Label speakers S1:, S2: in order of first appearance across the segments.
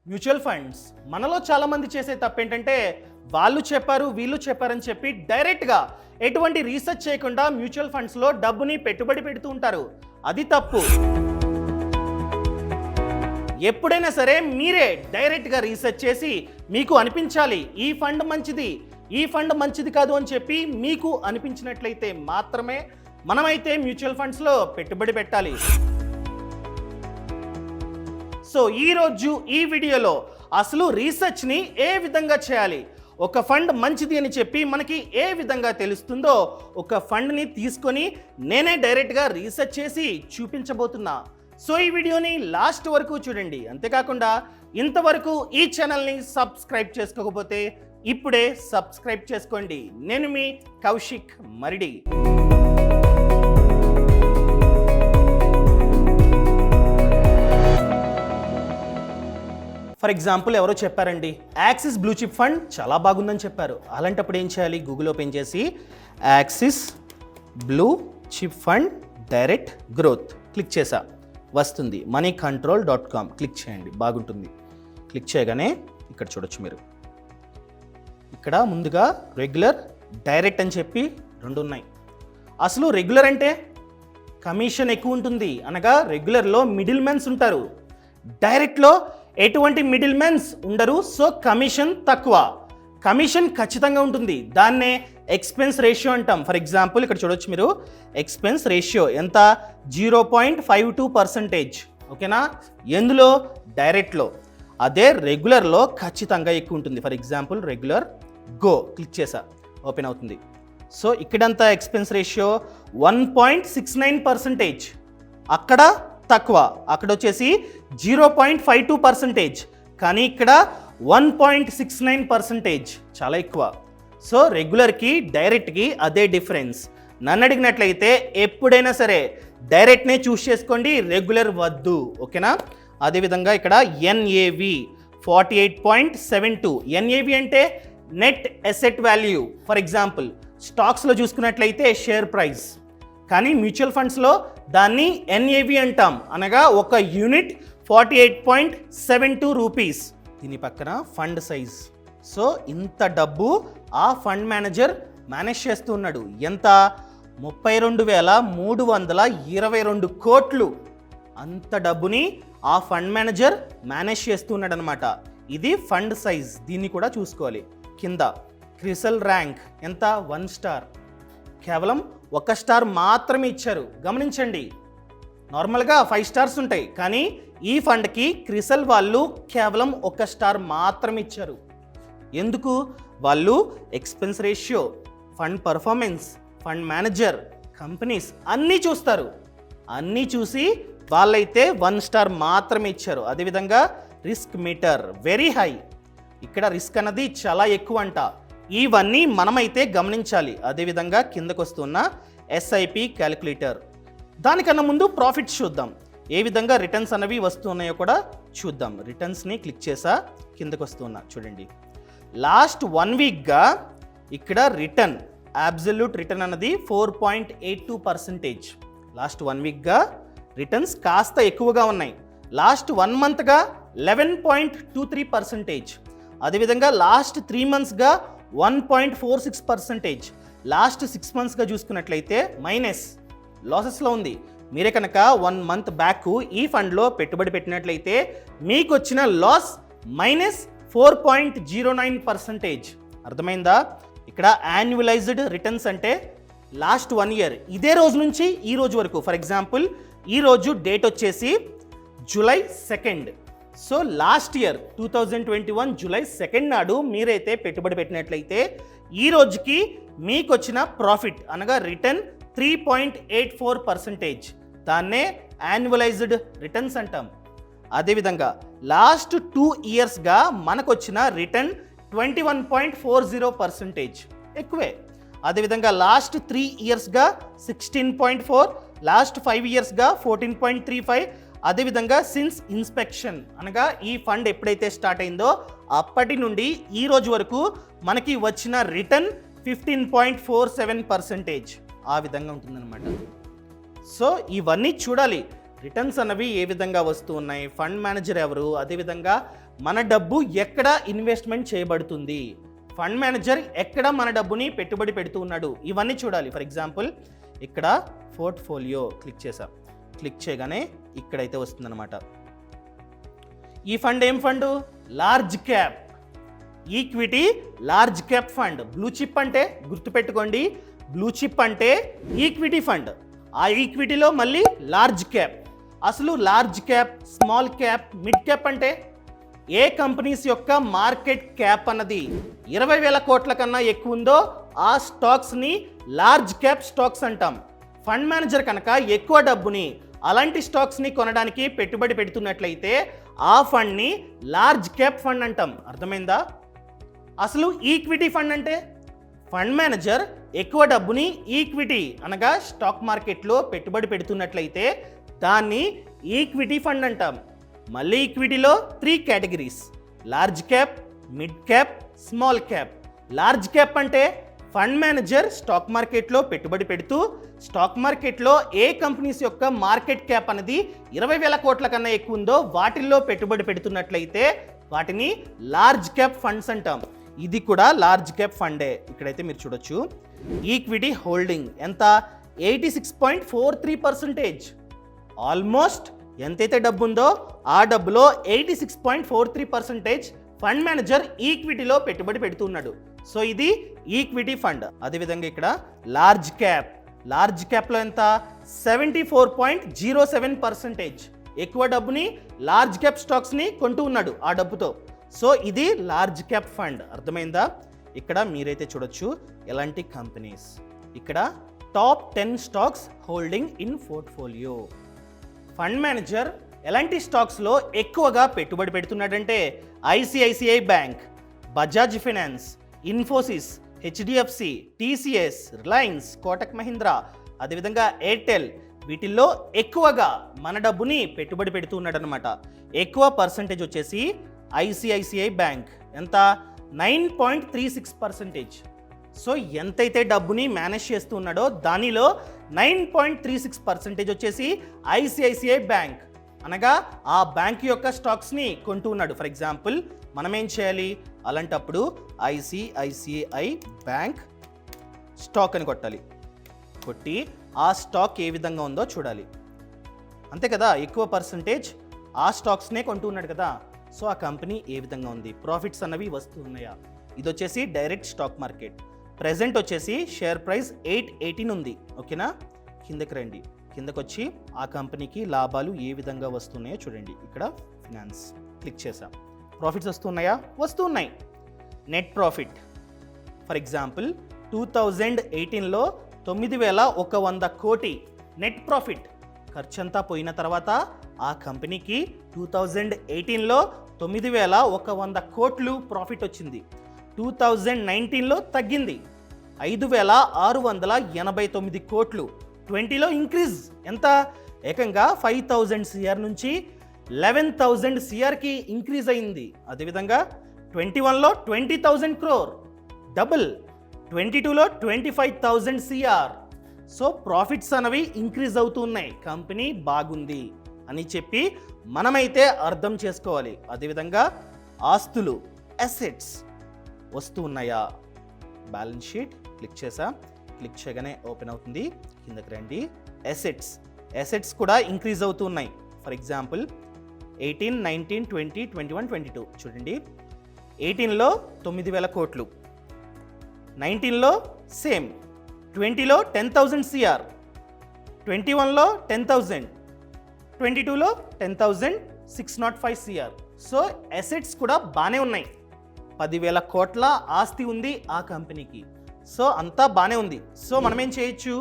S1: Mutual funds మనలో చాలా మంది చేసే తప్పు ఏంటంటే వాళ్ళు చెప్పారు వీళ్ళు చెప్పారని చెప్పి డైరెక్ట్గా ఎటువంటి రీసెర్చ్ చేయకుండా మ్యూచువల్ ఫండ్స్లో డబ్బుని పెట్టుబడి పెడుతూ ఉంటారు. అది తప్పు. ఎప్పుడైనా సరే మీరే డైరెక్ట్గా రీసెర్చ్ చేసి మీకు అనిపించాలి ఈ ఫండ్ మంచిది, ఈ ఫండ్ మంచిది కాదు అని చెప్పి మీకు అనిపించినట్లయితే మాత్రమే మనమైతే మ్యూచువల్ ఫండ్స్లో పెట్టుబడి పెట్టాలి. సో ఈరోజు ఈ వీడియోలో అసలు రీసెర్చ్ని ఏ విధంగా చేయాలి, ఒక ఫండ్ మంచిది అని చెప్పి మనకి ఏ విధంగా తెలుస్తుందో ఒక ఫండ్ని తీసుకొని నేనే డైరెక్ట్గా రీసెర్చ్ చేసి చూపించబోతున్నా. సో ఈ వీడియోని లాస్ట్ వరకు చూడండి. అంతేకాకుండా ఇంతవరకు ఈ ఛానల్ని సబ్స్క్రైబ్ చేసుకోకపోతే ఇప్పుడే సబ్స్క్రైబ్ చేసుకోండి. నేను మీ కౌశిక్ మరిడి. ఫర్ ఎగ్జాంపుల్ ఎవరో చెప్పారండి, యాక్సిస్ బ్లూ చిప్ ఫండ్ చాలా బాగుందని చెప్పారు. అలాంటప్పుడు ఏం చేయాలి? గూగుల్ ఓపెన్ చేసి axis blue chip fund direct growth click చేసా, వస్తుంది moneycontrol.com. క్లిక్ చేయండి, బాగుంటుంది. క్లిక్ చేయగానే ఇక్కడ చూడొచ్చు మీరు. ఇక్కడ ముందుగా రెగ్యులర్, డైరెక్ట్ అని చెప్పి రెండు ఉన్నాయి. అసలు రెగ్యులర్ అంటే కమిషన్ ఎక్కువ ఉంటుంది, అనగా రెగ్యులర్లో మిడిల్ మెన్స్ ఉంటారు, డైరెక్ట్లో ఎటువంటి మిడిల్ మెన్స్ ఉండరు. సో కమిషన్ తక్కువ, కమిషన్ ఖచ్చితంగా ఉంటుంది. దాన్నే ఎక్స్పెన్స్ రేషియో అంటాం. ఫర్ ఎగ్జాంపుల్ ఇక్కడ చూడొచ్చు మీరు, ఎక్స్పెన్స్ రేషియో ఎంత? 0.52%. ఓకేనా? ఎందులో? డైరెక్ట్లో. అదే రెగ్యులర్లో ఖచ్చితంగా ఎక్కువ ఉంటుంది. For example regular go click చేసా, ఓపెన్ అవుతుంది. సో ఇక్కడంతా ఎక్స్పెన్స్ రేషియో 1.69%. అక్కడ తక్కువ, అక్కడ వచ్చేసి 0.52%, కానీ ఇక్కడ 1.69%, చాలా ఎక్కువ. సో రెగ్యులర్కి డైరెక్ట్కి అదే డిఫరెన్స్. నన్ను అడిగినట్లయితే ఎప్పుడైనా సరే డైరెక్ట్నే చూస్ చేసుకోండి, రెగ్యులర్ వద్దు. ఓకేనా? అదేవిధంగా ఇక్కడ NAV 48.72. NAV అంటే net asset value. For example స్టాక్స్లో చూసుకున్నట్లయితే షేర్ ప్రైస్, కానీ మ్యూచువల్ ఫండ్స్లో దాన్ని NAV అంటాం, అనగా ఒక యూనిట్ 48.72 రూపీస్. దీని పక్కన ఫండ్ సైజ్. సో ఇంత డబ్బు ఆ ఫండ్ మేనేజర్ మేనేజ్ చేస్తూ ఉన్నాడు. ఎంత? 32,322 కోట్లు. అంత డబ్బుని ఆ ఫండ్ మేనేజర్ మేనేజ్ చేస్తూ ఉన్నాడు అనమాట. ఇది ఫండ్ సైజ్. దీన్ని కూడా చూసుకోవాలి. కింద క్రిసల్ ర్యాంక్ ఎంత? 1 స్టార్. కేవలం 1 స్టార్ మాత్రమే ఇచ్చారు. గమనించండి, నార్మల్గా 5 స్టార్స్ ఉంటాయి, కానీ ఈ ఫండ్కి క్రిసల్ వాళ్ళు కేవలం 1 స్టార్ మాత్రమే ఇచ్చారు. ఎందుకు? వాళ్ళు expense ratio, fund performance, fund manager, companies అన్నీ చూస్తారు. అన్నీ చూసి వాళ్ళైతే 1 స్టార్ మాత్రమే ఇచ్చారు. అదేవిధంగా రిస్క్ మీటర్ వెరీ హై. ఇక్కడ రిస్క్ అన్నది చాలా ఎక్కువ అంట. ఇవన్నీ మనమైతే గమనించాలి. అదేవిధంగా కిందకు వస్తున్న SIP క్యాలిక్యులేటర్. దానికన్నా ముందు ప్రాఫిట్స్ చూద్దాం, ఏ విధంగా రిటర్న్స్ అనేవి వస్తున్నాయో కూడా చూద్దాం. రిటర్న్స్ని క్లిక్ చేసా, కిందకు వస్తున్నా చూడండి. లాస్ట్ 1 వీక్గా ఇక్కడ రిటర్న్, అబ్సల్యూట్ రిటర్న్ అన్నది 4.82%. లాస్ట్ 1 వీక్గా రిటర్న్స్ కాస్త ఎక్కువగా ఉన్నాయి. లాస్ట్ 1 మంత్గా 11.23%. అదేవిధంగా లాస్ట్ 3 మంత్స్గా 1.46%. లాస్ట్ 6 మంత్స్గా చూసుకున్నట్లయితే మైనస్, లాసెస్లో ఉంది. మీరే కనుక 1 మంత్ బ్యాక్ ఈ ఫండ్లో పెట్టుబడి పెట్టినట్లయితే మీకు వచ్చిన లాస్ -4.09%. అర్థమైందా? ఇక్కడ యాన్యువలైజ్డ్ రిటర్న్స్ అంటే లాస్ట్ 1 ఇయర్ ఇదే రోజు నుంచి ఈ రోజు వరకు. ఫర్ ఎగ్జాంపుల్ ఈ రోజు డేట్ వచ్చేసి July 2nd. So last year 2021 July 2nd నాడు మీరైతే పెట్టుబడి పెట్టినట్లయితే ఈ రోజుకి మీకు వచ్చిన ప్రాఫిట్ అనగా రిటర్న్ 3.84%. దాన్నే యాన్యువలైజ్డ్ రిటర్న్స్ అంటాం. అదేవిధంగా లాస్ట్ 2 ఇయర్స్గా మనకు వచ్చిన రిటర్న్ 21.40%, ఎక్కువే. అదేవిధంగా లాస్ట్ 3 ఇయర్స్గా 16.4, లాస్ట్ 5 ఇయర్స్గా 14.35. అదేవిధంగా సిన్స్ ఇన్స్పెక్షన్ అనగా ఈ ఫండ్ ఎప్పుడైతే స్టార్ట్ అయిందో అప్పటి నుండి ఈ రోజు వరకు మనకి వచ్చిన రిటర్న్ 15.47%. ఆ విధంగా ఉంటుందన్నమాట. సో ఇవన్నీ చూడాలి. రిటర్న్స్ అన్నవి ఏ విధంగా వస్తూ ఉన్నాయి, ఫండ్ మేనేజర్ ఎవరు, అదేవిధంగా మన డబ్బు ఎక్కడ ఇన్వెస్ట్మెంట్ చేయబడుతుంది, ఫండ్ మేనేజర్ ఎక్కడ మన డబ్బుని పెట్టుబడి పెడుతూ ఉన్నాడు, ఇవన్నీ చూడాలి. ఫర్ ఎగ్జాంపుల్ ఇక్కడ పోర్ట్ఫోలియో క్లిక్ చేసా, క్లిక్ చేయగానే ఇక్కడైతే వస్తుందన్నమాట. ఈ ఫండ్ ఏం fund? Large cap equity large cap fund. Blue chip అంటే గుర్తుపెట్టుకోండి, బ్లూ చిప్ అంటే ఈక్విటీ ఫండ్. ఆ ఈక్విటీలో మళ్ళీ లార్జ్ క్యాప్. అసలు large cap, small cap, mid cap అంటే ఏ కంపెనీస్ యొక్క మార్కెట్ క్యాప్ అన్నది 20,000 కోట్ల కన్నా ఎక్కువ ఉందో ఆ స్టాక్స్ని లార్జ్ క్యాప్ స్టాక్స్ అంటాం. ఫండ్ మేనేజర్ కనుక ఎక్కువ డబ్బుని అలాంటి స్టాక్స్ని కొనడానికి పెట్టుబడి పెడుతున్నట్లయితే ఆ ఫండ్ని లార్జ్ క్యాప్ ఫండ్ అంటాం. అర్థమైందా? అసలు ఈక్విటీ ఫండ్ అంటే ఫండ్ మేనేజర్ ఎక్కువ డబ్బుని ఈక్విటీ అనగా స్టాక్ మార్కెట్లో పెట్టుబడి పెడుతున్నట్లయితే దాన్ని ఈక్విటీ ఫండ్ అంటాం. మళ్ళీ ఈక్విటీలో 3 categories: large cap, mid cap, small cap. Large cap అంటే ఫండ్ మేనేజర్ స్టాక్ మార్కెట్లో పెట్టుబడి పెడుతూ స్టాక్ మార్కెట్లో ఏ కంపెనీస్ యొక్క మార్కెట్ క్యాప్ అనేది 20,000 కోట్ల కన్నా ఎక్కువ ఉందో వాటిల్లో పెట్టుబడి పెడుతున్నట్లయితే వాటిని లార్జ్ క్యాప్ ఫండ్స్ అంటాం. ఇది కూడా లార్జ్ క్యాప్ ఫండే. ఇక్కడైతే మీరు చూడొచ్చు ఈక్విటీ హోల్డింగ్ ఎంత, 86.43%. ఆల్మోస్ట్ ఎంతైతే డబ్బు ఉందో ఆ డబ్బులో 86.43% ఫండ్ మేనేజర్ ఈక్విటీలో పెట్టుబడి పెడుతున్నాడు. సో ఇది ఈక్విటీ ఫండ్. అదేవిధంగా ఇక్కడ లార్జ్ క్యాప్, లార్జ్ క్యాప్లో ఎంత, 74.07%. ఎక్కువ డబ్బుని లార్జ్ క్యాప్ స్టాక్స్ని కొంటూ ఉన్నాడు ఆ డబ్బుతో. సో ఇది లార్జ్ క్యాప్ ఫండ్. అర్థమైందా? ఇక్కడ మీరైతే చూడొచ్చు ఎలాంటి కంపెనీస్. ఇక్కడ top 10 stocks holding in portfolio. Fund manager ఎలాంటి స్టాక్స్లో ఎక్కువగా పెట్టుబడి పెడుతున్నాడంటే ICICI bank, Bajaj finance, Infosys, HDFC, TCS, Reliance, Kotak Mahindra, అదేవిధంగా ఎయిర్టెల్. వీటిల్లో ఎక్కువగా మన డబ్బుని పెట్టుబడి పెడుతున్నాడు అనమాట. ఎక్కువ పర్సంటేజ్ వచ్చేసి ఐసిఐసిఐ బ్యాంక్ ఎంత, 9.36%. సో ఎంతైతే డబ్బుని మేనేజ్ చేస్తూ ఉన్నాడో దానిలో 9.36% వచ్చేసి ఐసిఐసిఐ బ్యాంక్ అనగా ఆ బ్యాంక్ యొక్క స్టాక్స్ని కొంటూ ఉన్నాడు. ఫర్ ఎగ్జాంపుల్ మనం ఏం చేయాలి, అలాంటప్పుడు ఐసిఐసిఐ బ్యాంక్ స్టాక్ అని కొట్టాలి. కొట్టి ఆ స్టాక్ ఏ విధంగా ఉందో చూడాలి. అంతే కదా, ఎక్కువ పర్సంటేజ్ ఆ స్టాక్స్నే కొంటూ ఉన్నాడు కదా. సో ఆ కంపెనీ ఏ విధంగా ఉంది, ప్రాఫిట్స్ అన్నవి వస్తున్నాయా. ఇది వచ్చేసి డైరెక్ట్ స్టాక్ మార్కెట్. ప్రెజెంట్ వచ్చేసి షేర్ ప్రైస్ 818 ఉంది. ఓకేనా? కిందకి రండి. కిందకు వచ్చి ఆ కంపెనీకి లాభాలు ఏ విధంగా వస్తున్నాయో చూడండి. ఇక్కడ ఫినాన్స్ క్లిక్ చేసాం. ప్రాఫిట్స్ వస్తున్నాయా? వస్తున్నాయి. నెట్ ప్రాఫిట్ ఫర్ ఎగ్జాంపుల్ 2018లో 9,100 కోటి నెట్ ప్రాఫిట్. ఖర్చంతా పోయిన తర్వాత ఆ కంపెనీకి 2018లో 9,100 కోట్లు ప్రాఫిట్ వచ్చింది. 2019లో తగ్గింది, 5,689 కోట్లు. 20లో ఇంక్రీజ్ ఎంత, ఏకంగా 5,000 CR నుంచి 11,000 CRకి ఇంక్రీజ్ అయింది. అదేవిధంగా 21లో 20,000 crore డబుల్, 22లో 25,000 CR. సో ప్రాఫిట్స్ అనేవి ఇంక్రీజ్ అవుతున్నాయి. కంపెనీ బాగుంది అని చెప్పి మనమైతే అర్థం చేసుకోవాలి. అదేవిధంగా ఆస్తులు, అసెట్స్ వస్తూ ఉన్నాయా, బ్యాలెన్స్ షీట్ క్లిక్ చేసా. క్లిక్ చేయగానే ఓపెన్ అవుతుంది. కిందకి రండి. అసెట్స్ కూడా ఇంక్రీజ్ అవుతూ ఉన్నాయి. ఫర్ ఎగ్జాంపుల్ 18, 19, 20, 21, 22 చూడండి. 18లో 9,000 కోట్లు, 19లో సేమ్, 20లో 10,000 CR, 21లో 10,000, 22లో 10,605 CR. సో అసెట్స్ కూడా బాగానే ఉన్నాయి. 10,000 కోట్ల ఆస్తి ఉంది ఆ కంపెనీకి. సో అంతా బాగానే ఉంది. సో మనం ఏం చేయొచ్చు,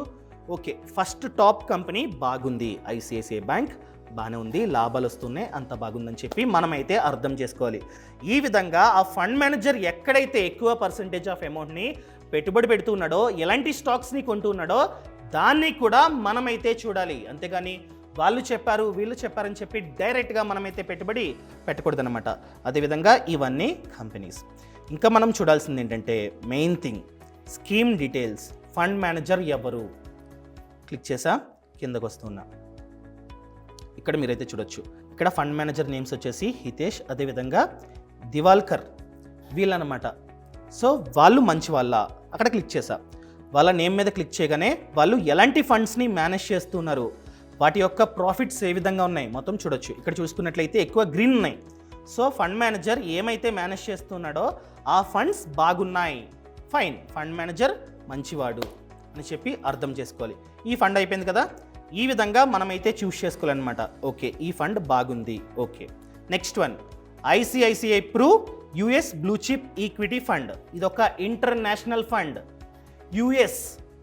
S1: ఓకే ఫస్ట్ టాప్ కంపెనీ బాగుంది, ఐసిఐసిఐ బ్యాంక్ బాగానే ఉంది, లాభాలు వస్తున్నాయి, అంత బాగుందని చెప్పి మనమైతే అర్థం చేసుకోవాలి. ఈ విధంగా ఆ ఫండ్ మేనేజర్ ఎక్కడైతే ఎక్కువ పర్సంటేజ్ ఆఫ్ అమౌంట్ని పెట్టుబడి పెడుతున్నాడో, ఎలాంటి స్టాక్స్ని కొంటూ ఉన్నాడో దాన్ని కూడా మనమైతే చూడాలి. అంతేగాని వాళ్ళు చెప్పారు వీళ్ళు చెప్పారని చెప్పి డైరెక్ట్గా మనమైతే పెట్టుబడి పెట్టకూడదన్నమాట. అదేవిధంగా ఇవన్నీ కంపెనీస్. ఇంకా మనం చూడాల్సింది ఏంటంటే main thing, scheme details. Fund manager ఎవరు క్లిక్ చేసా, కిందకు వస్తున్నా. ఇక్కడ మీరైతే చూడొచ్చు ఇక్కడ ఫండ్ మేనేజర్ నేమ్స్ వచ్చేసి హితేష్, అదేవిధంగా దివాల్కర్ వీళ్ళనమాట. సో వాళ్ళు మంచి వాళ్ళ, అక్కడ క్లిక్ చేసా. వాళ్ళ నేమ్ మీద క్లిక్ చేయగానే వాళ్ళు ఎలాంటి ఫండ్స్ని మేనేజ్ చేస్తున్నారు, వాటి యొక్క ప్రాఫిట్స్ ఏ విధంగా ఉన్నాయి మొత్తం చూడొచ్చు. ఇక్కడ చూసుకున్నట్లయితే ఎక్కువ గ్రీన్ ఉన్నాయి. సో ఫండ్ మేనేజర్ ఏమైతే మేనేజ్ చేస్తున్నాడో ఆ ఫండ్స్ బాగున్నాయి, ఫైన్, ఫండ్ మేనేజర్ మంచివాడు అని చెప్పి అర్థం చేసుకోవాలి. ఈ ఫండ్ అయిపోయింది కదా, ఈ విధంగా మనమైతే చూస్ చేసుకోవాలన్నమాట. ఓకే, ఈ ఫండ్ బాగుంది. Okay, next one ICICI Pru US blue chip equity fund. ఇదొక ఇంటర్నేషనల్ ఫండ్, యుఎస్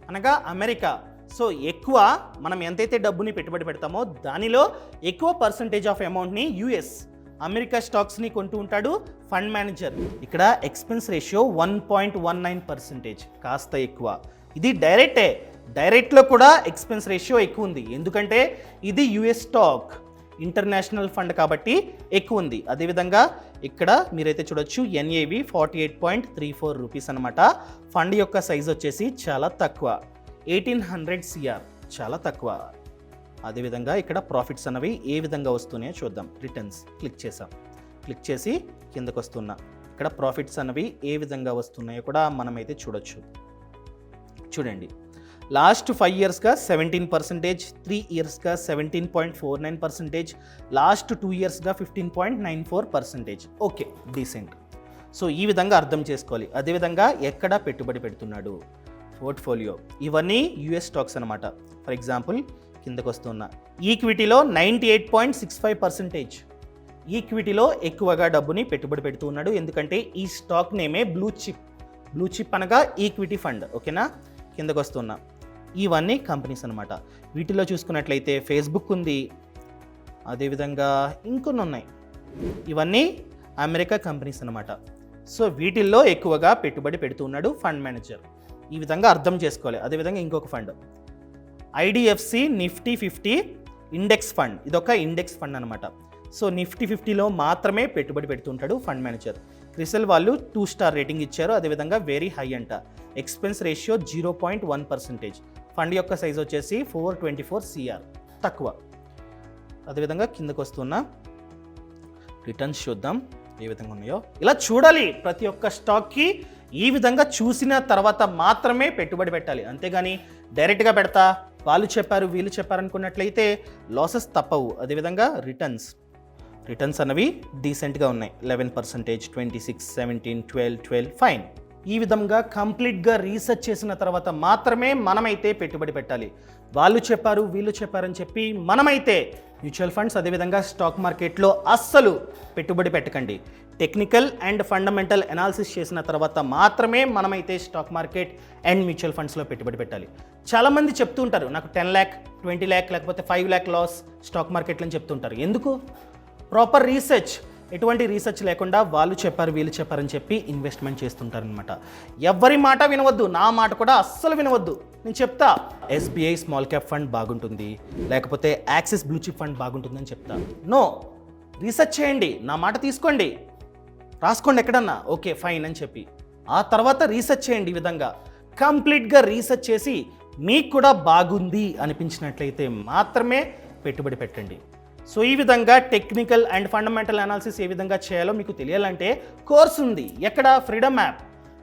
S1: అనగా అమెరికా. సో ఎక్కువ మనం ఎంతైతే డబ్బుని పెట్టుబడి పెడతామో దానిలో ఎక్కువ పర్సంటేజ్ ఆఫ్ అమౌంట్ని యుఎస్ అమెరికా స్టాక్స్ని కొంటూ ఉంటాడు ఫండ్ మేనేజర్. ఇక్కడ ఎక్స్పెన్స్ రేషియో 1.19%, కాస్త ఎక్కువ. ఇది డైరెక్ట్లో కూడా ఎక్స్పెన్స్ రేషియో ఎక్కువ ఉంది, ఎందుకంటే ఇది యుఎస్ స్టాక్, ఇంటర్నేషనల్ ఫండ్ కాబట్టి ఎక్కువ ఉంది. అదేవిధంగా ఇక్కడ మీరైతే చూడొచ్చు ఎన్ఏవి 48.34 రూపీస్ అనమాట. ఫండ్ యొక్క సైజ్ వచ్చేసి చాలా తక్కువ, 1800 CR, చాలా తక్కువ. అదేవిధంగా ఇక్కడ ప్రాఫిట్స్ అనేవి ఏ విధంగా వస్తున్నాయో చూద్దాం. రిటర్న్స్ క్లిక్ చేసాం, క్లిక్ చేసి కిందకు వస్తున్నా. ఇక్కడ ప్రాఫిట్స్ అనేవి ఏ విధంగా వస్తున్నాయో కూడా మనమైతే చూడొచ్చు. చూడండి, లాస్ట్ 5 ఇయర్స్గా 17%, 3 ఇయర్స్గా 17.49%, లాస్ట్ 2 ఇయర్స్గా 15.94%. Okay, decent. సో ఈ విధంగా అర్థం చేసుకోవాలి. అదేవిధంగా ఎక్కడ పెట్టుబడి పెడుతున్నాడు, పోర్ట్ఫోలియో, ఇవన్నీ యుఎస్ స్టాక్స్ అనమాట. ఫర్ ఎగ్జాంపుల్ కిందకు వస్తున్నా, ఈక్విటీలో 98.65%, ఈక్విటీలో ఎక్కువగా డబ్బుని పెట్టుబడి పెడుతూ ఉన్నాడు, ఎందుకంటే ఈ స్టాక్ నేమే బ్లూ చిప్ అనగా ఈక్విటీ ఫండ్. ఓకేనా, కిందకు వస్తున్నా. ఇవన్నీ కంపెనీస్ అనమాట. వీటిలో చూసుకున్నట్లయితే ఫేస్బుక్ ఉంది, అదేవిధంగా ఇంకొన్ని ఉన్నాయి. ఇవన్నీ అమెరికా కంపెనీస్ అనమాట. సో వీటిల్లో ఎక్కువగా పెట్టుబడి పెడుతున్నాడు ఫండ్ మేనేజర్. ఈ విధంగా అర్థం చేసుకోవాలి. అదేవిధంగా ఇంకొక fund IDFC Nifty 50 index fund. ఇదొక ఇండెక్స్ ఫండ్ అనమాట. సో నిఫ్టీ 50లో మాత్రమే పెట్టుబడి పెడుతుంటాడు ఫండ్ మేనేజర్. క్రిసల్ వాళ్ళు 2 స్టార్ రేటింగ్ ఇచ్చారు, అదేవిధంగా వెరీ హై అంట. Expense ratio 0.1%. ఫండ్ యొక్క సైజ్ వచ్చేసి 424 CR, తక్కువ. అదేవిధంగా కిందకు వస్తున్న రిటర్న్స్ చూద్దాం ఏ విధంగా ఉన్నాయో. ఇలా చూడాలి, ప్రతి ఒక్క స్టాక్కి ఈ విధంగా చూసిన తర్వాత మాత్రమే పెట్టుబడి పెట్టాలి, అంతేగాని డైరెక్ట్గా పెడతా వాళ్ళు చెప్పారు వీళ్ళు చెప్పారు అనుకున్నట్లయితే లాసెస్ తప్పవు. అదేవిధంగా రిటర్న్స్ అన్నవి డీసెంట్గా ఉన్నాయి, 11%, 26, 17, 12, ఫైన్. ఈ విధంగా కంప్లీట్గా రీసెర్చ్ చేసిన తర్వాత మాత్రమే మనమైతే పెట్టుబడి పెట్టాలి. వాళ్ళు చెప్పారు వీళ్ళు చెప్పారని చెప్పి మనమైతే మ్యూచువల్ ఫండ్స్ అదేవిధంగా స్టాక్ మార్కెట్లో అస్సలు పెట్టుబడి పెట్టకండి. టెక్నికల్ అండ్ ఫండమెంటల్ అనాలిసిస్ చేసిన తర్వాత మాత్రమే మనమైతే స్టాక్ మార్కెట్ అండ్ మ్యూచువల్ ఫండ్స్లో పెట్టుబడి పెట్టాలి. చాలామంది చెప్తూ ఉంటారు నాకు 10 lakh, 20 lakh లేకపోతే 5 lakh లాస్ స్టాక్ మార్కెట్లో అని చెప్తుంటారు. ఎందుకు? ప్రాపర్ రీసెర్చ్, ఎటువంటి రీసెర్చ్ లేకుండా వాళ్ళు చెప్పారు వీళ్ళు చెప్పారని చెప్పి ఇన్వెస్ట్మెంట్ చేస్తుంటారనమాట. ఎవరి మాట వినవద్దు, నా మాట కూడా అస్సలు వినవద్దు. నేను చెప్తా SBI స్మాల్ క్యాప్ ఫండ్ బాగుంటుంది, లేకపోతే యాక్సిస్ బ్లూ చిప్ ఫండ్ బాగుంటుందని చెప్తా. నో, రీసెర్చ్ చేయండి, నా మాట తీసుకోండి, రాసుకోండి ఎక్కడన్నా, ఓకే ఫైన్ అని చెప్పి ఆ తర్వాత రీసెర్చ్ చేయండి. ఈ విధంగా కంప్లీట్గా రీసెర్చ్ చేసి మీకు కూడా బాగుంది అనిపించినట్లయితే మాత్రమే పెట్టుబడి పెట్టండి. సో ఈ విధంగా టెక్నికల్ అండ్ ఫండమెంటల్ అనాలిసిస్ ఏ విధంగా చేయాలో మీకు తెలియాలంటే కోర్స్ ఉంది. ఎక్కడ? ఫ్రీడమ్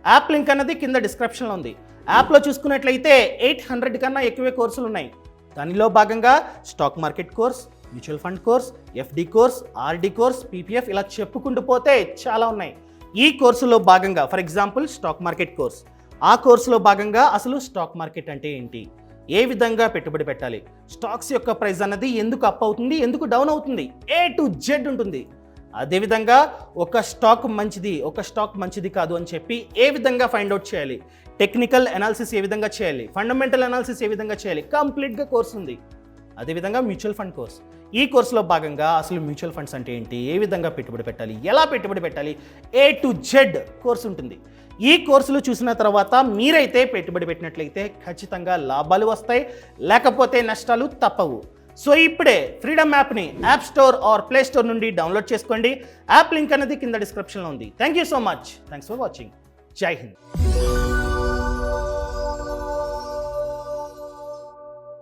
S1: యాప్ లింక్ అన్నది కింద డిస్క్రిప్షన్లో ఉంది. యాప్లో చూసుకున్నట్లయితే 800 కన్నా ఎక్కువే కోర్సులు ఉన్నాయి. దానిలో భాగంగా stock market course, mutual fund course, FD course, RD course, PPF, ఇలా చెప్పుకుంటూ పోతే చాలా ఉన్నాయి. ఈ కోర్సులో భాగంగా for example stock market course, ఆ కోర్సులో భాగంగా అసలు స్టాక్ మార్కెట్ అంటే ఏంటి, ఏ విధంగా పెట్టుబడి పెట్టాలి, స్టాక్స్ యొక్క ప్రైస్ అన్నది ఎందుకు అప్ అవుతుంది ఎందుకు డౌన్ అవుతుంది, A to Z ఉంటుంది. అదేవిధంగా ఒక స్టాక్ మంచిది కాదు అని చెప్పి ఏ విధంగా ఫైండ్ అవుట్ చేయాలి, టెక్నికల్ అనాలిసిస్ ఏ విధంగా చేయాలి, ఫండమెంటల్ అనాలిసిస్ ఏ విధంగా చేయాలి, కంప్లీట్గా కోర్స్ ఉంది. అదేవిధంగా మ్యూచువల్ ఫండ్ కోర్స్, ఈ కోర్సులో భాగంగా అసలు మ్యూచువల్ ఫండ్స్ అంటే ఏంటి, ఏ విధంగా పెట్టుబడి పెట్టాలి, ఎలా పెట్టుబడి పెట్టాలి, A to Z కోర్స్ ఉంటుంది. ఈ కోర్సులు చూసిన తర్వాత మీరైతే పెట్టుబడి పెట్టినట్లయితే ఖచ్చితంగా లాభాలు వస్తాయి, లేకపోతే నష్టాలు తప్పవు. సో ఇప్పుడే ఫ్రీడమ్ యాప్ని app store or play store నుండి డౌన్లోడ్ చేసుకోండి. యాప్ లింక్ అనేది కింద డిస్క్రిప్షన్లో ఉంది. Thank you so much. Thanks for watching. Jai Hind.